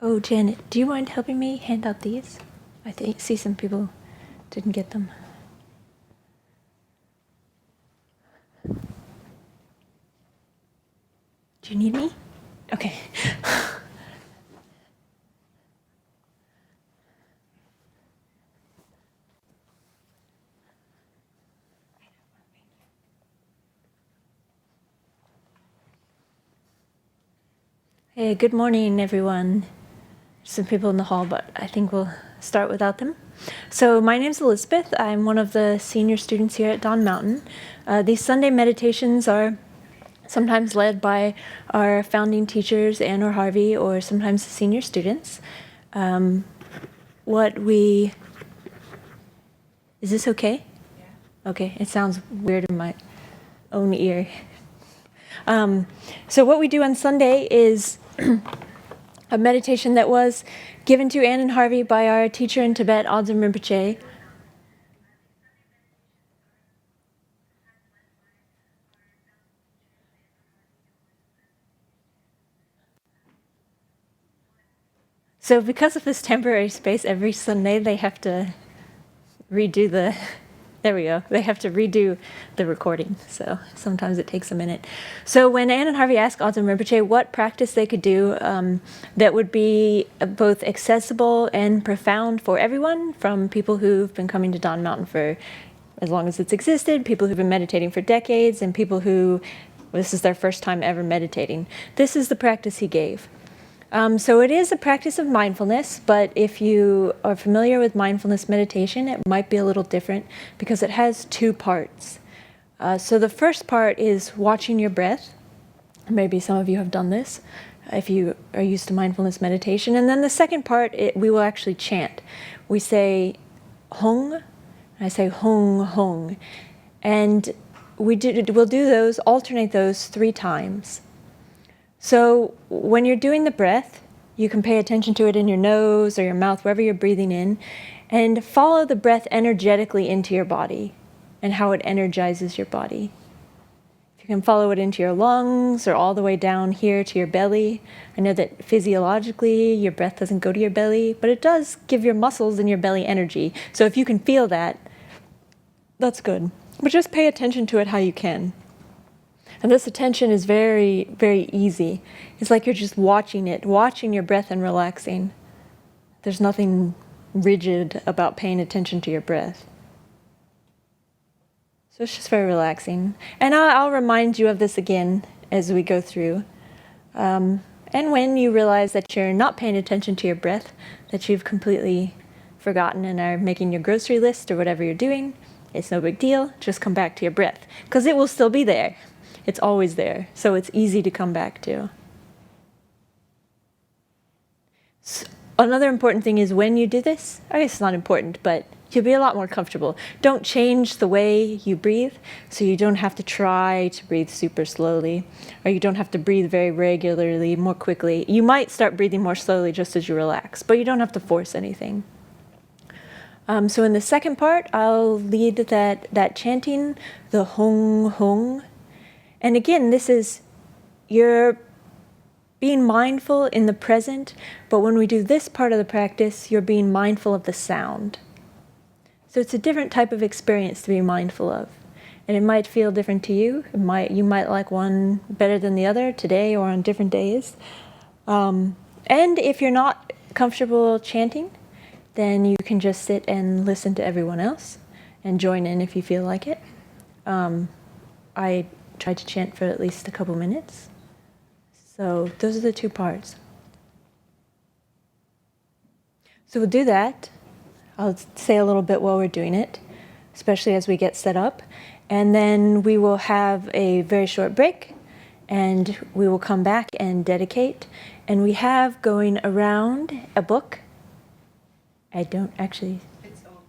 Oh, Janet, do you mind helping me hand out these? I see some people didn't get them. Do you need me? Okay. Hey, good morning, everyone. Some people in the hall, but I think we'll start without them. So my name's Elizabeth. I'm one of the senior students here at Dawn Mountain. These Sunday meditations are sometimes led by our founding teachers, Anne or Harvey, or sometimes the senior students. Is this okay? Yeah. Okay, it sounds weird in my own ear. So what we do on Sunday is a meditation that was given to Anne and Harvey by our teacher in Tibet, Adzam Rinpoche. So because of this temporary space, every Sunday they have to redo the, there we go, they have to redo the recording. So sometimes it takes a minute. So when Anne and Harvey asked Adzam Rinpoche what practice they could do that would be both accessible and profound for everyone, from people who've been coming to Dawn Mountain for as long as it's existed, people who've been meditating for decades, and people who, this is their first time ever meditating, this is the practice he gave. So it is a practice of mindfulness, but if you are familiar with mindfulness meditation, it might be a little different because it has two parts. So the first part is watching your breath. Maybe some of you have done this if you are used to mindfulness meditation. And then the second part, we will actually chant. We say Hong, I say Hong, Hong. And we'll do those, alternate those 3 times. So when you're doing the breath, you can pay attention to it in your nose or your mouth, wherever you're breathing in, and follow the breath energetically into your body and how it energizes your body. If you can follow it into your lungs or all the way down here to your belly. I know that physiologically your breath doesn't go to your belly, but it does give your muscles in your belly energy. So if you can feel that, that's good. But just pay attention to it how you can. And this attention is very, very easy. It's like you're just watching it, watching your breath and relaxing. There's nothing rigid about paying attention to your breath. So it's just very relaxing. And I'll remind you of this again as we go through. And when you realize that you're not paying attention to your breath, that you've completely forgotten and are making your grocery list or whatever you're doing, it's no big deal. Just come back to your breath, because it will still be there. It's always there, so it's easy to come back to. So another important thing is when you do this, I guess it's not important, but you'll be a lot more comfortable. Don't change the way you breathe, so you don't have to try to breathe super slowly, or you don't have to breathe very regularly, more quickly. You might start breathing more slowly just as you relax, but you don't have to force anything. So in the second part, I'll lead that chanting, the Hong Hong. And again, this is, you're being mindful in the present, but when we do this part of the practice, you're being mindful of the sound. So it's a different type of experience to be mindful of. And it might feel different to you. You might like one better than the other today or on different days. And if you're not comfortable chanting, then you can just sit and listen to everyone else and join in if you feel like it. I try to chant for at least a couple minutes. So those are the 2 parts. So we'll do that. I'll say a little bit while we're doing it, especially as we get set up. And then we will have a very short break, and we will come back and dedicate. And we have going around a book. I don't actually...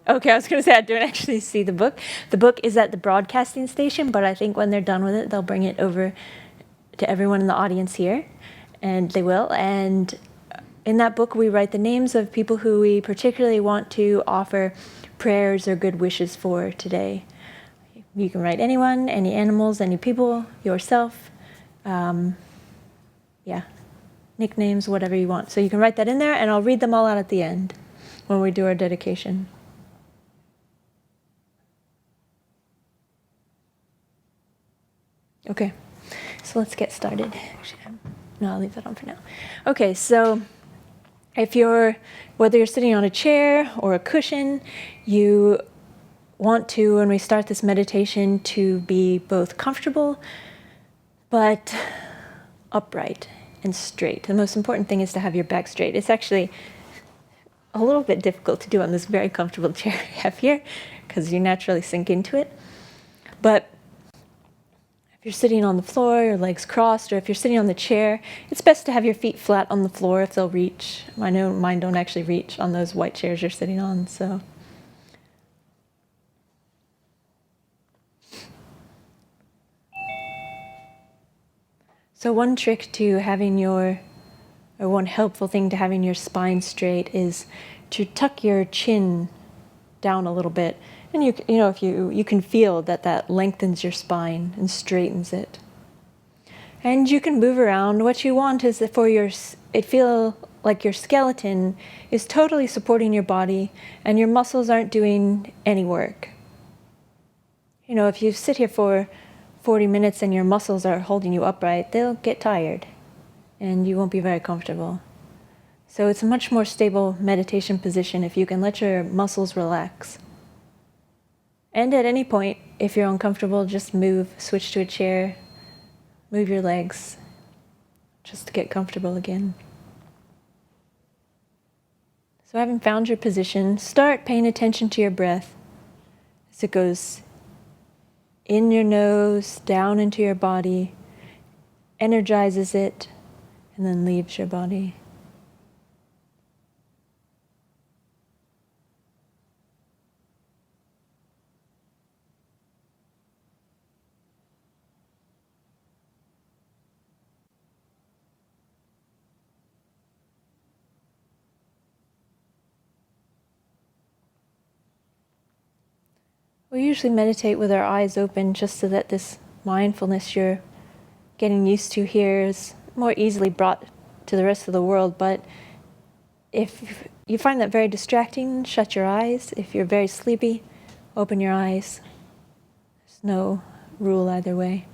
Okay, I was going to say I don't actually see the book. The book is at the broadcasting station, but I think when they're done with it, they'll bring it over to everyone in the audience here, and they will. And in that book, we write the names of people who we particularly want to offer prayers or good wishes for today. You can write anyone, any animals, any people, yourself. Yeah, nicknames, whatever you want. So you can write that in there, and I'll read them all out at the end when we do our dedication. Okay, so let's get started. No, I'll leave that on for now. Okay, so whether you're sitting on a chair or a cushion, you want to, when we start this meditation, to be both comfortable but upright and straight. The most important thing is to have your back straight. It's actually a little bit difficult to do on this very comfortable chair I have here because you naturally sink into it. But if you're sitting on the floor, your legs crossed, or if you're sitting on the chair, it's best to have your feet flat on the floor if they'll reach. I know mine don't actually reach on those white chairs you're sitting on, so. So one trick to one helpful thing to having your spine straight is to tuck your chin down a little bit. And you know, if you can feel that lengthens your spine and straightens it. And you can move around. What you want is that it feel like your skeleton is totally supporting your body and your muscles aren't doing any work. You know, if you sit here for 40 minutes and your muscles are holding you upright, they'll get tired and you won't be very comfortable. So it's a much more stable meditation position if you can let your muscles relax. And at any point, if you're uncomfortable, just switch to a chair, move your legs, just to get comfortable again. So having found your position, start paying attention to your breath as it goes in your nose, down into your body, energizes it, and then leaves your body. We usually meditate with our eyes open just so that this mindfulness you're getting used to here is more easily brought to the rest of the world. But if you find that very distracting, shut your eyes. If you're very sleepy, open your eyes. There's no rule either way.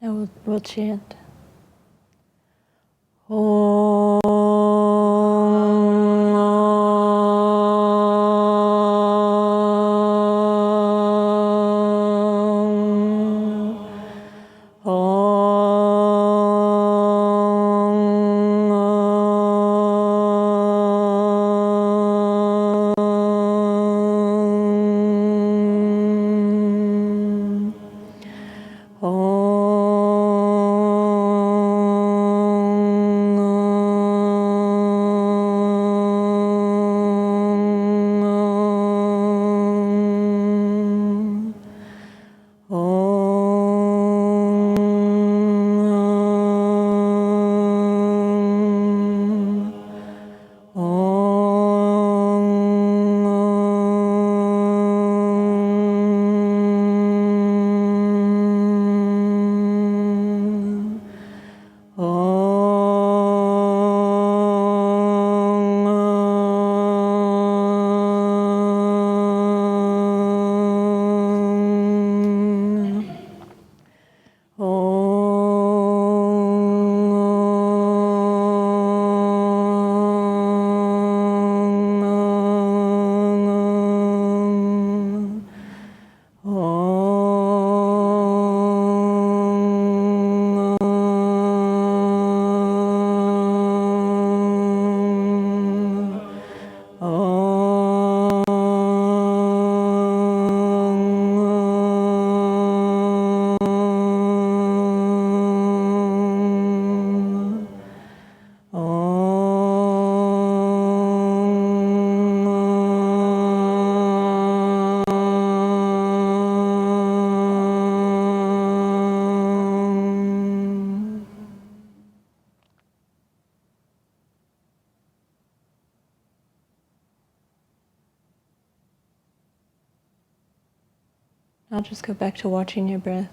And we'll chant. I'll just go back to watching your breath.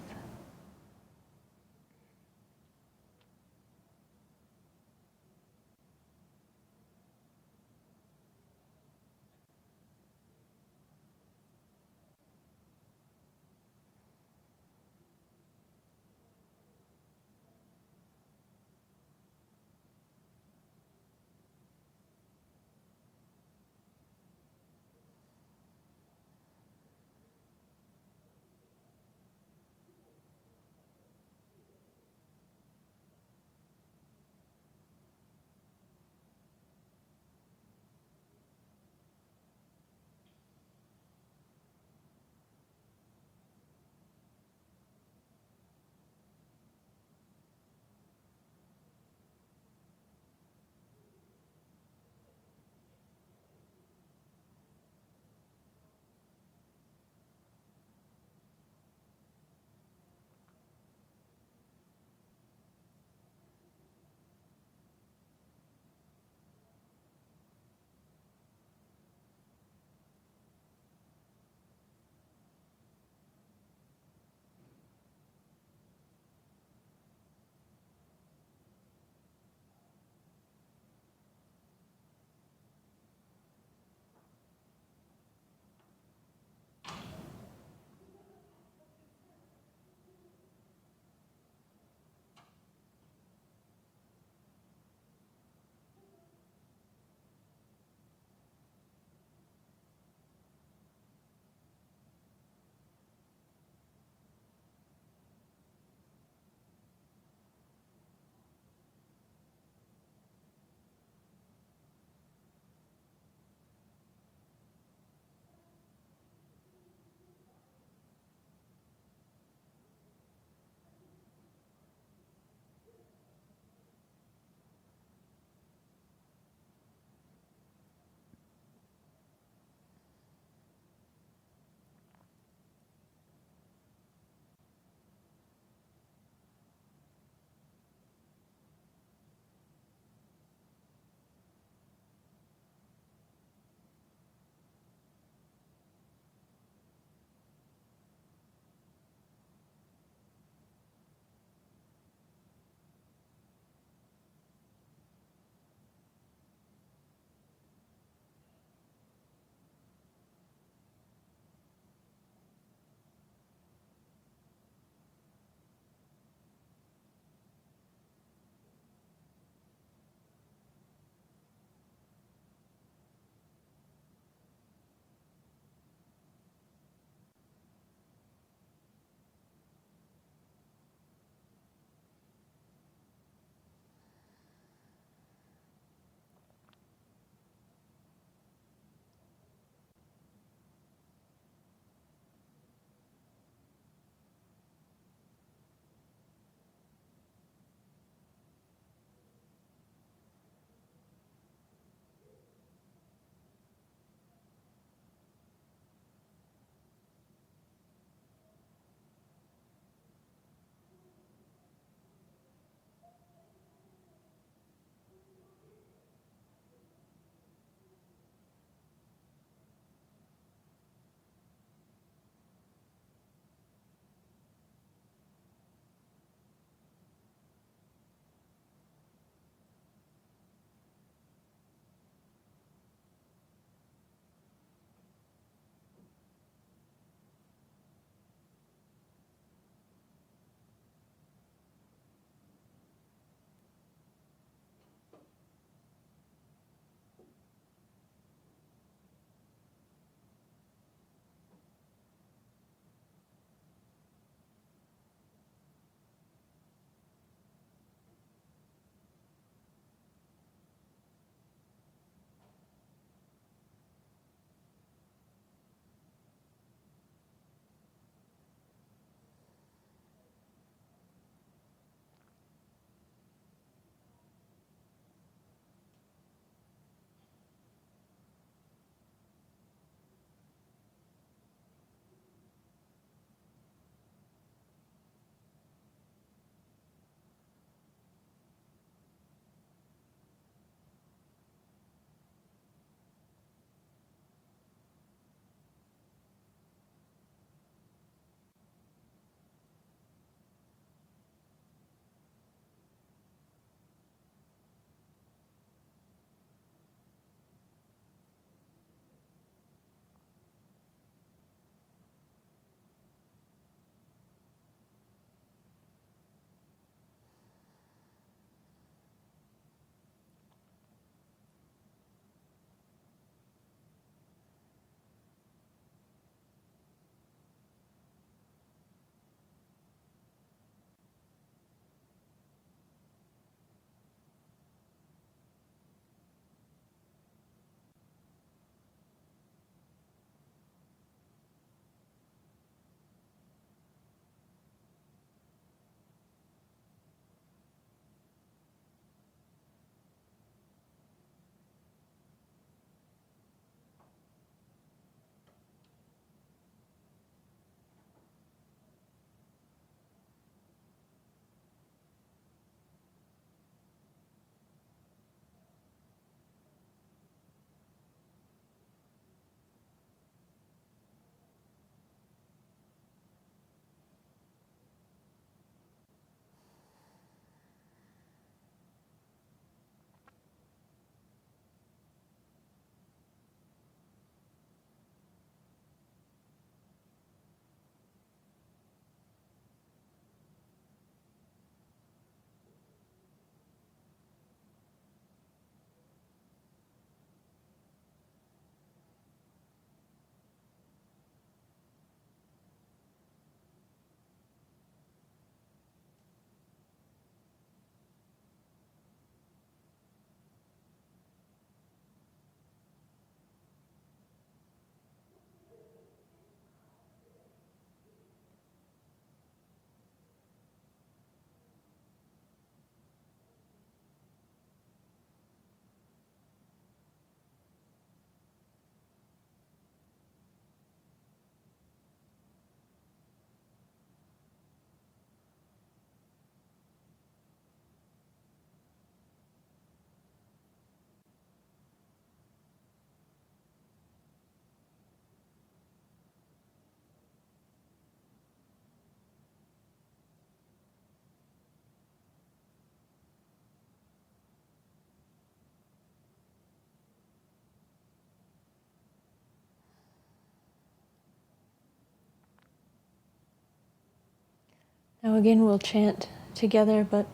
Now again, we'll chant together, but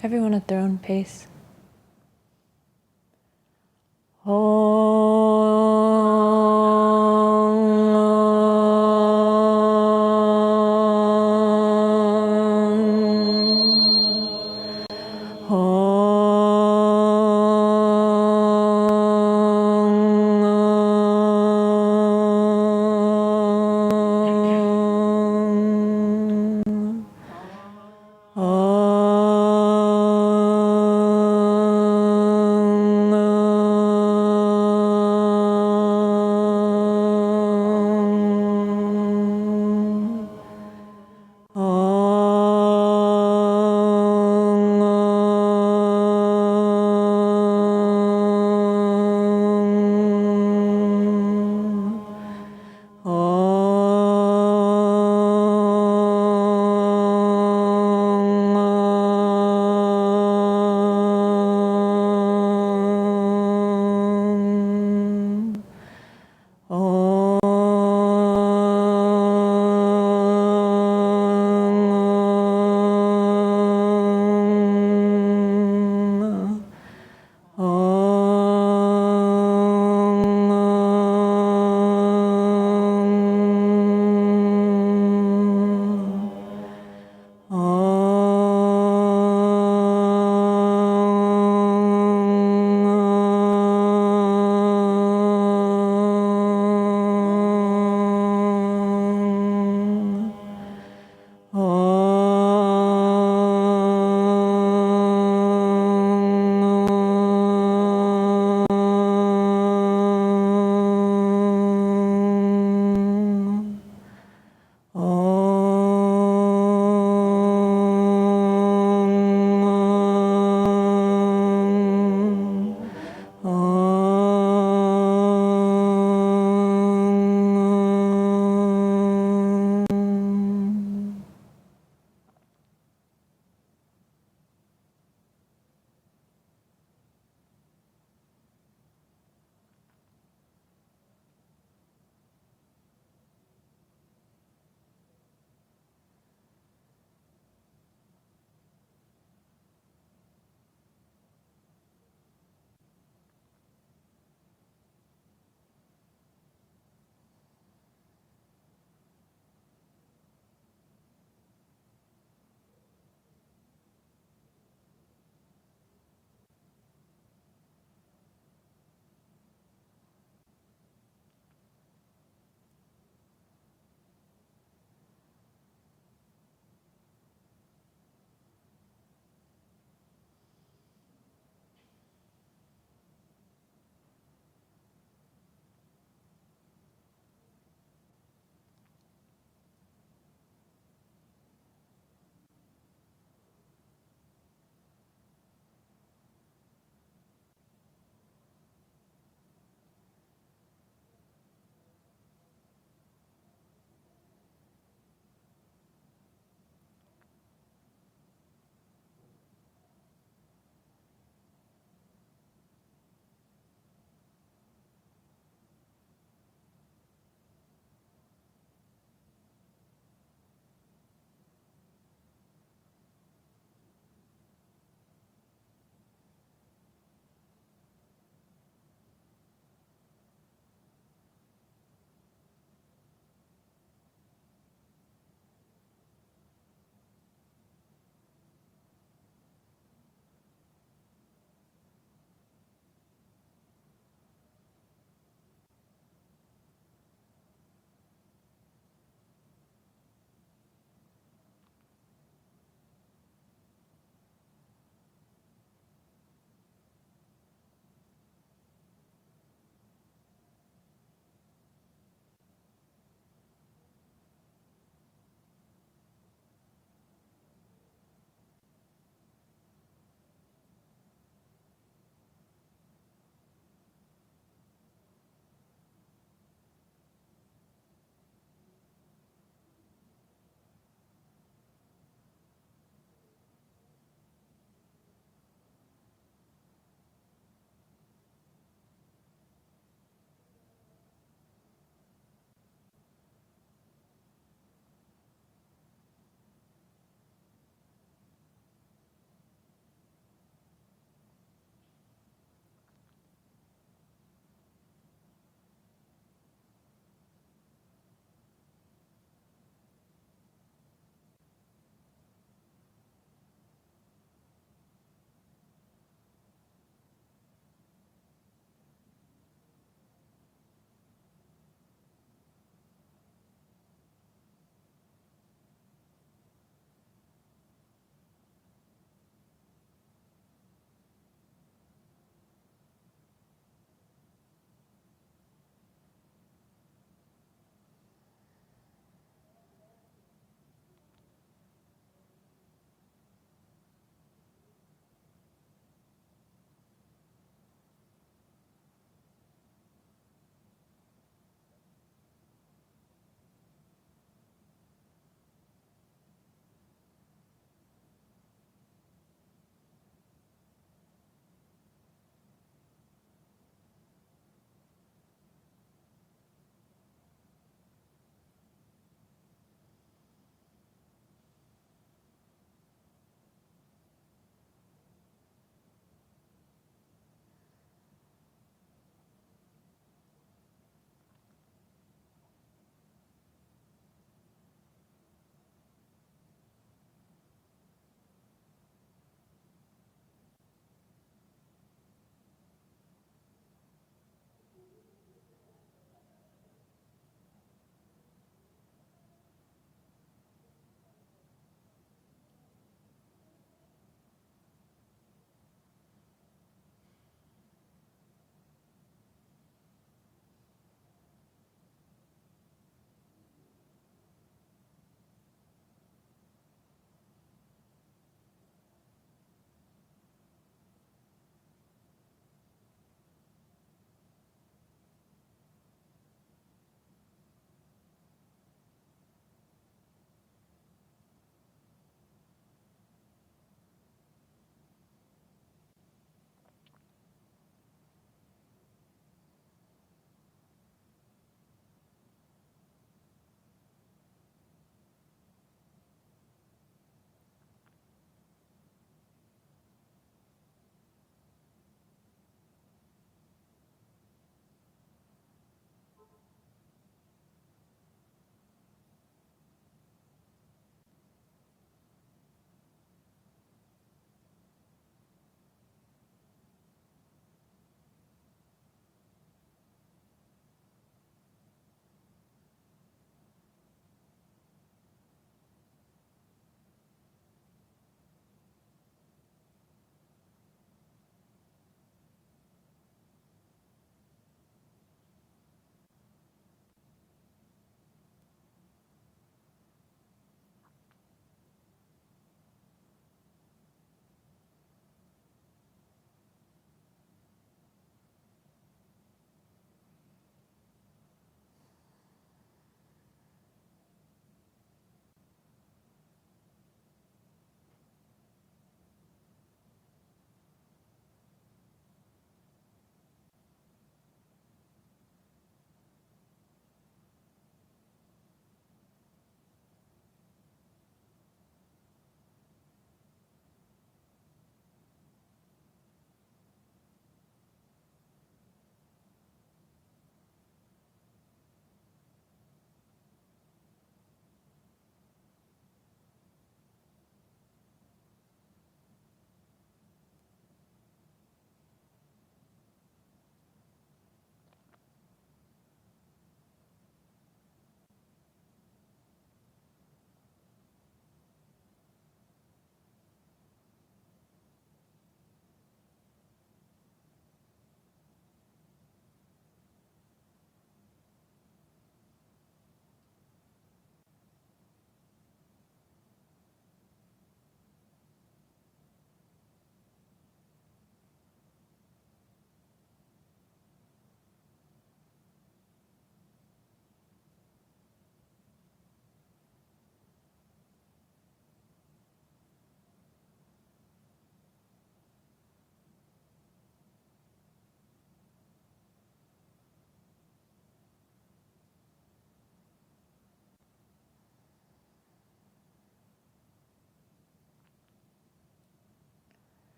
everyone at their own pace.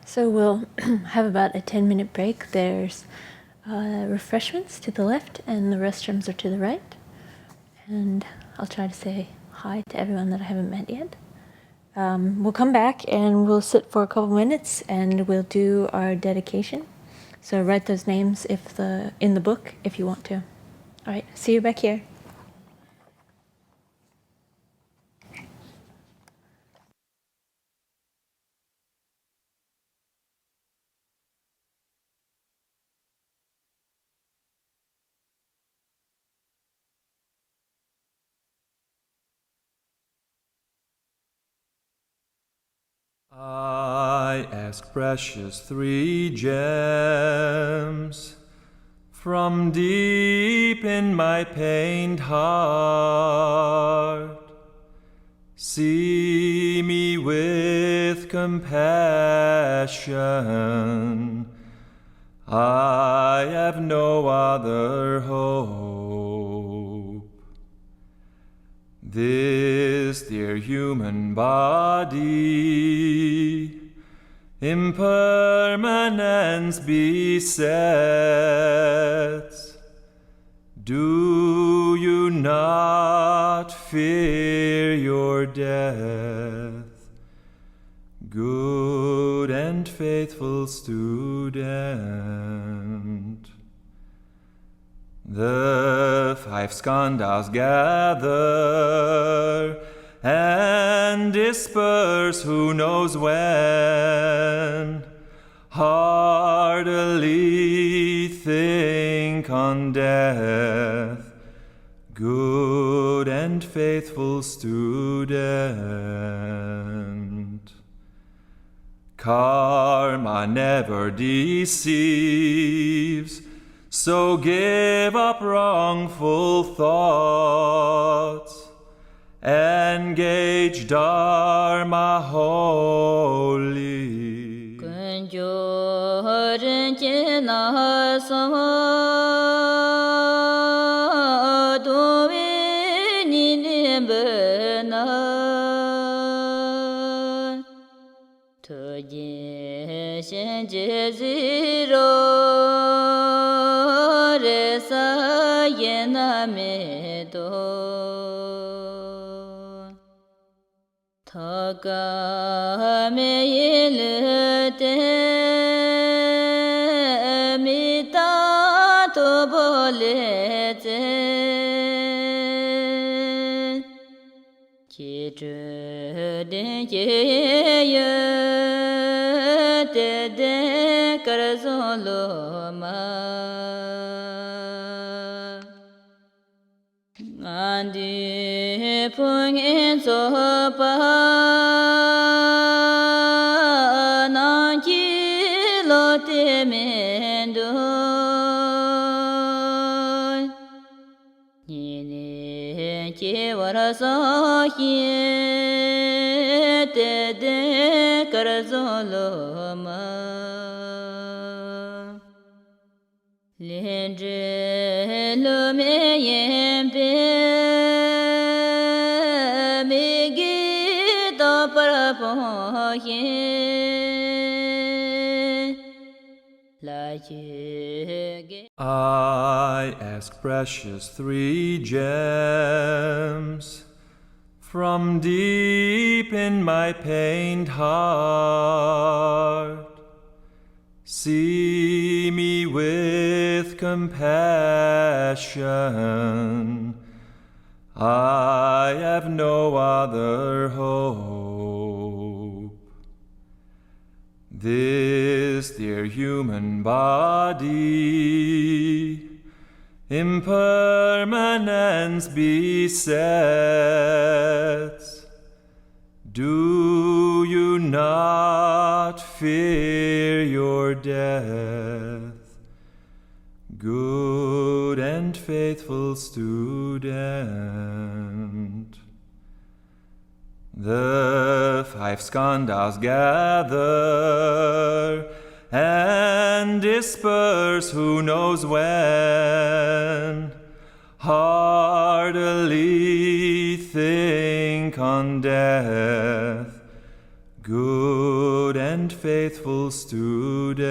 So we'll have about a 10-minute break. There's refreshments to the left, and the restrooms are to the right. And I'll try to say hi to everyone that I haven't met yet. We'll come back and we'll sit for a couple minutes, and we'll do our dedication. So write those names in the book if you want to. All right, see you back here. I ask precious three gems from deep in my pained heart. See me with compassion. I have no other hope. This dear human body impermanence besets. Do you not fear your death, good and faithful student? The five skandhas gather and disperse who knows when. Heartily think on death, good and faithful student. Karma never deceives, so give up wrongful thoughts. Engage Dharma wholly. I ask precious three gems from deep in my pained heart. See me with compassion. I have no other hope. This dear human body impermanence besets. Do you not fear your death, good and faithful student? The five skandhas gather and disperse who knows when. Heartily think on death, good and faithful student.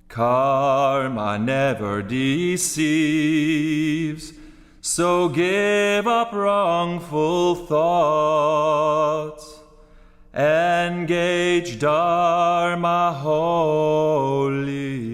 Karma never deceives, so give up wrongful thoughts. Engage Dharma wholly.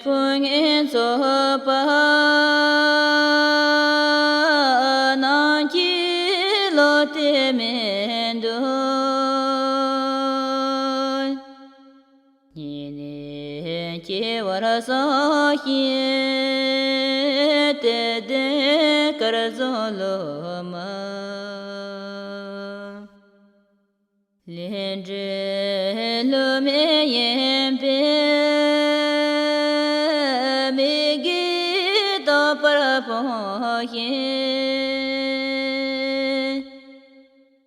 phung in so pa na chi lo te men do ni ne che war so hi te de kar zo lo ma liên tre lo me yen pe me gi do par po yin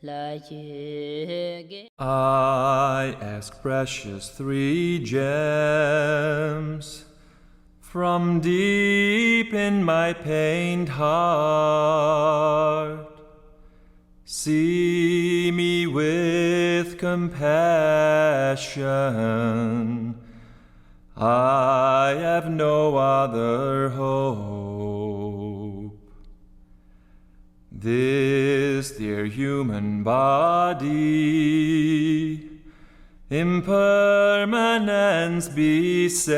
la che I ask precious three gems from deep in my pained heart. See me with compassion. I have no other hope. This dear human body, impermanence besets.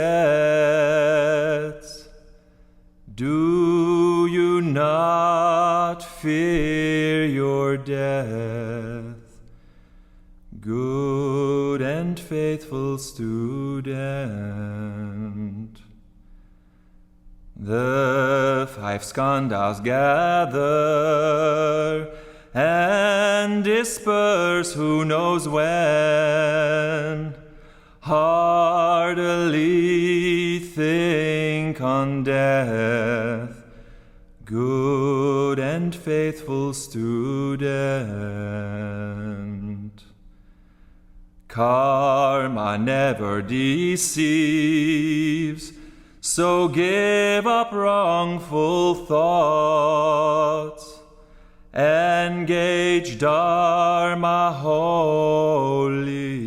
Do you not fear your death, good and faithful student? The five skandhas gather and disperse who knows when. Heartily think on death, good and faithful student. Karma never deceives, so give up wrongful thoughts. Engage Dharma wholly.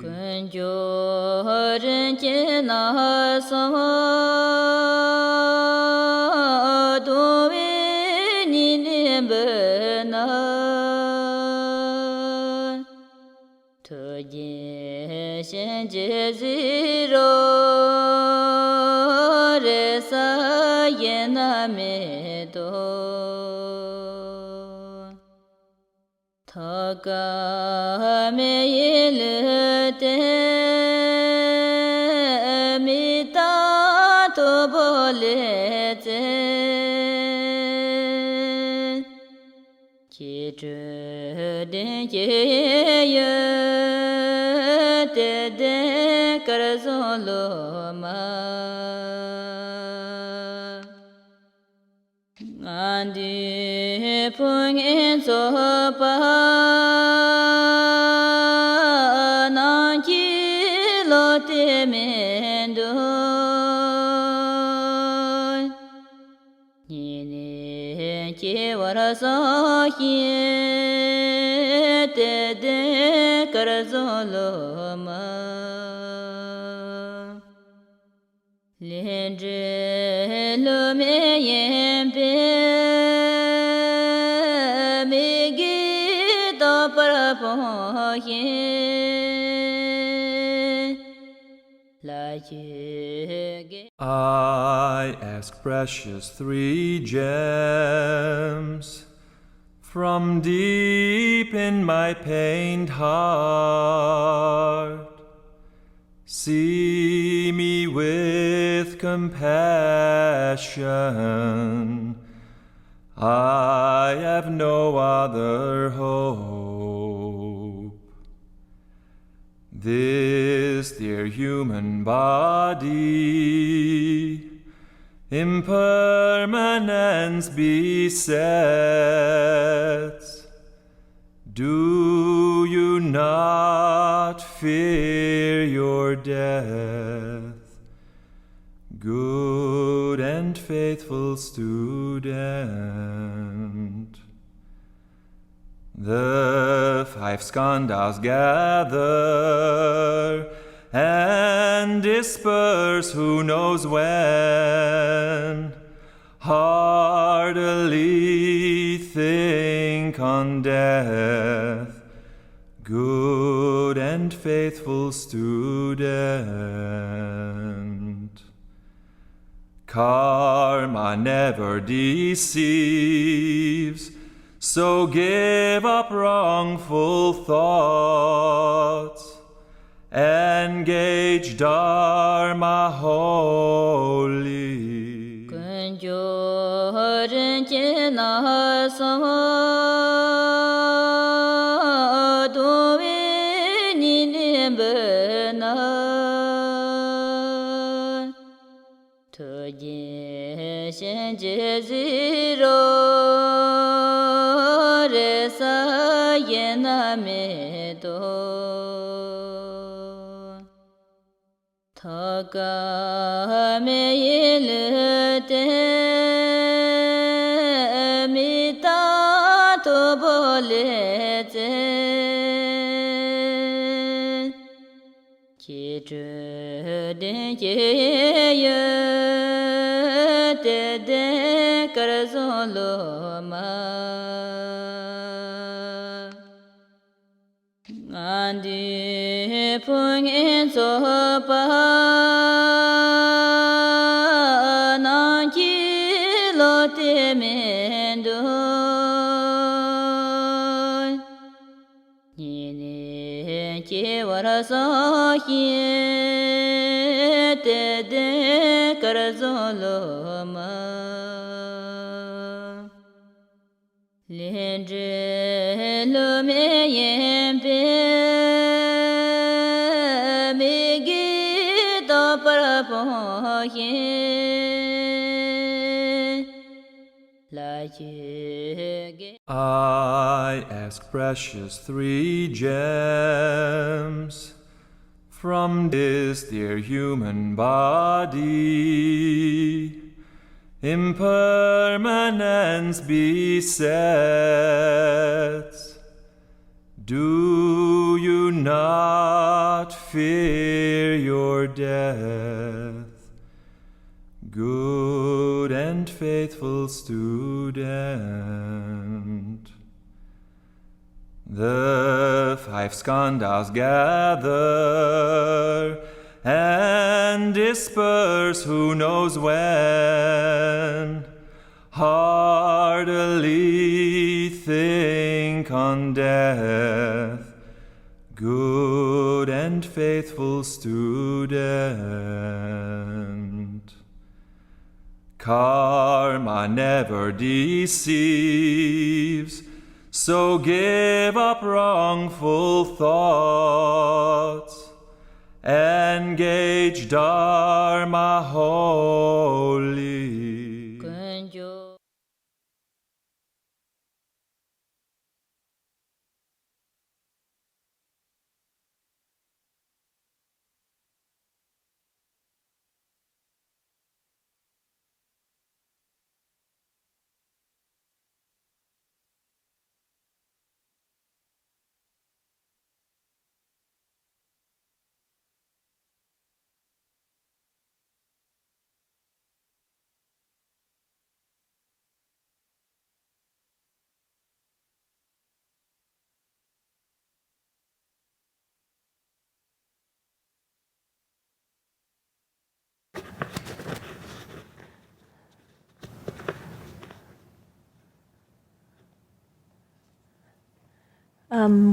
Kunjoren chena sama dovi nimbena toje shenje ziro resa yena medo Thaga me yilete mita to bolete Chitra den ye te de karzolo ma Andi phung in so pa na chi lo te men do ni ne che war so hi te de kar zo lo ma liên tre lo me yen pe me gi do par po yin la che I ask precious three gems from deep in my pained heart. See me with compassion. I have no other hope. This dear human body, impermanence besets. Do you not fear your death, good and faithful student? The five skandhas gather and disperse who knows when. Heartily think on death, good and faithful student. Karma never deceives, so give up wrongful thoughts. Engage Dharma wholly. I ask precious three gems from this dear human body. Impermanence besets. Do you not fear your death? Good and faithful student. The five skandhas gather and disperse who knows when. Heartily think on death, good and faithful student. Karma never deceives, so give up wrongful thoughts. Engage Dharma wholly.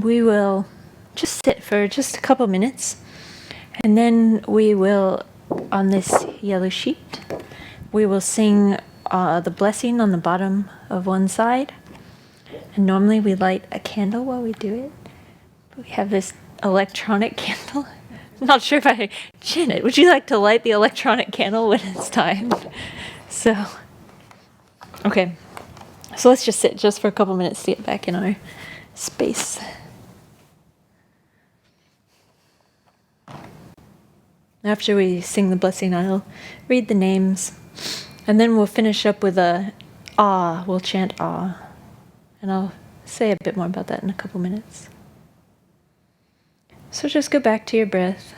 We will just sit for just a couple minutes, and then we will, on this yellow sheet, we will sing the blessing on the bottom of one side. And normally we light a candle while we do it. But we have this electronic candle. I'm not sure if I Janet, would you like to light the electronic candle when it's time? So, okay. So let's just sit just for a couple minutes to get back in our space. After we sing the blessing, I'll read the names, and then we'll finish up with a ah. We'll chant ah, and I'll say a bit more about that in a couple minutes. So just go back to your breath.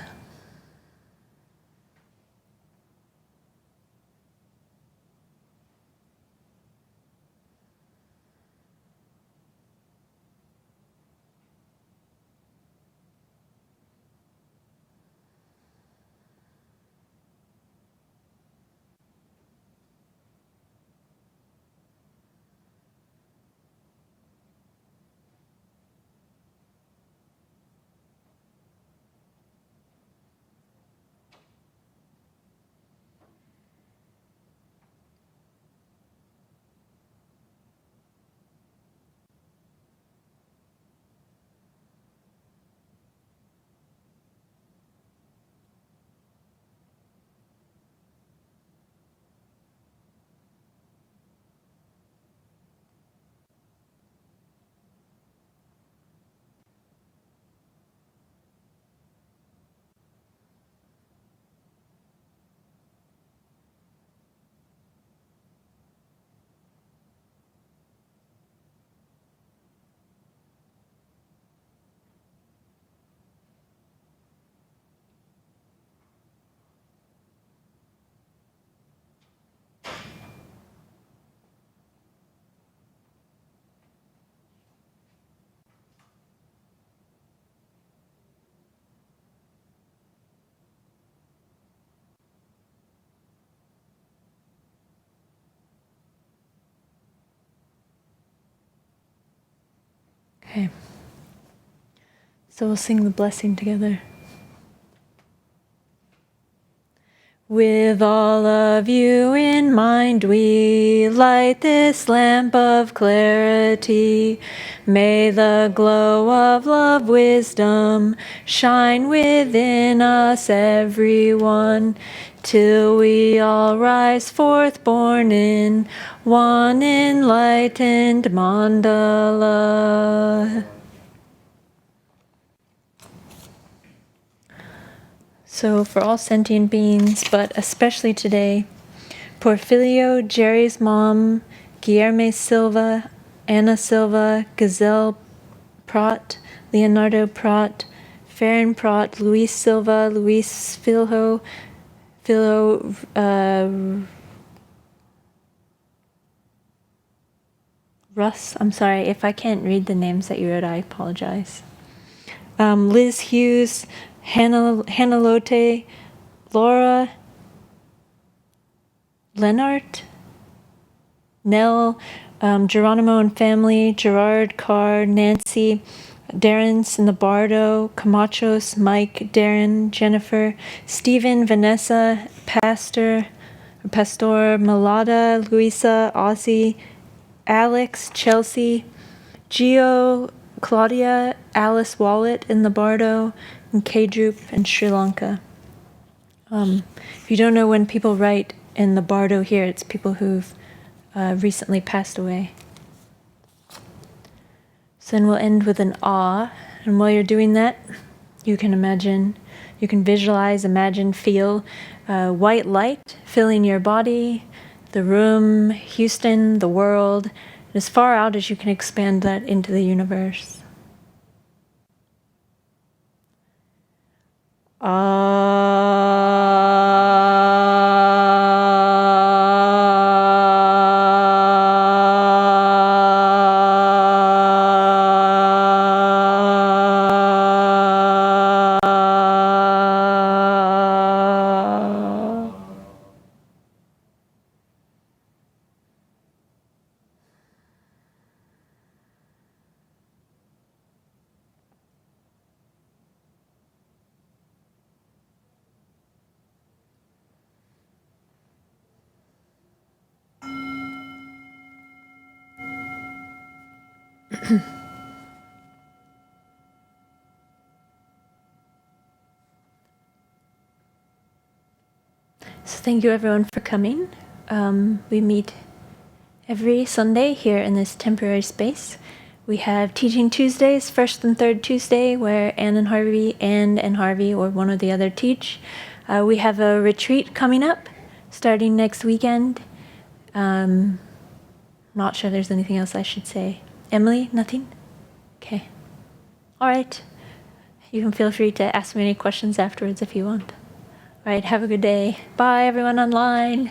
Okay. So we'll sing the blessing together. With all of you in mind, we light this lamp of clarity. May the glow of love, wisdom shine within us, everyone, till we all rise forth born in one enlightened mandala. So for all sentient beings, but especially today, Porfirio, Jerry's mom, Guilherme Silva, Anna Silva, Gazelle Prat, Leonardo Prat, Farron Prat, Luis Silva, Luis Filho, Russ, I'm sorry, if I can't read the names that you wrote, I apologize. Liz Hughes, Hannah Lotte, Laura, Lennart, Nell, Geronimo and family, Gerard, Carr, Nancy, Darren Sinabardo, Camachos, Mike, Darren, Jennifer, Stephen, Vanessa, Pastor, Malada, Luisa, Ozzy, Alex, Chelsea, Gio, Claudia, Alice Wallet in the Bardo, and K-Droop and Sri Lanka. If you don't know when people write in the Bardo here, it's people who've recently passed away. So then we'll end with an ah, and while you're doing that, you can imagine, you can visualize, imagine, feel white light filling your body, the room, Houston, the world, as far out as you can expand that into the universe. So thank you everyone for coming. We meet every Sunday here in this temporary space. We have Teaching Tuesdays, first and third Tuesday, where Anne and Harvey, or one or the other teach. We have a retreat coming up, starting next weekend. Not sure there's anything else I should say. Emily, nothing? Okay. All right. You can feel free to ask me any questions afterwards if you want. All right, have a good day. Bye, everyone online.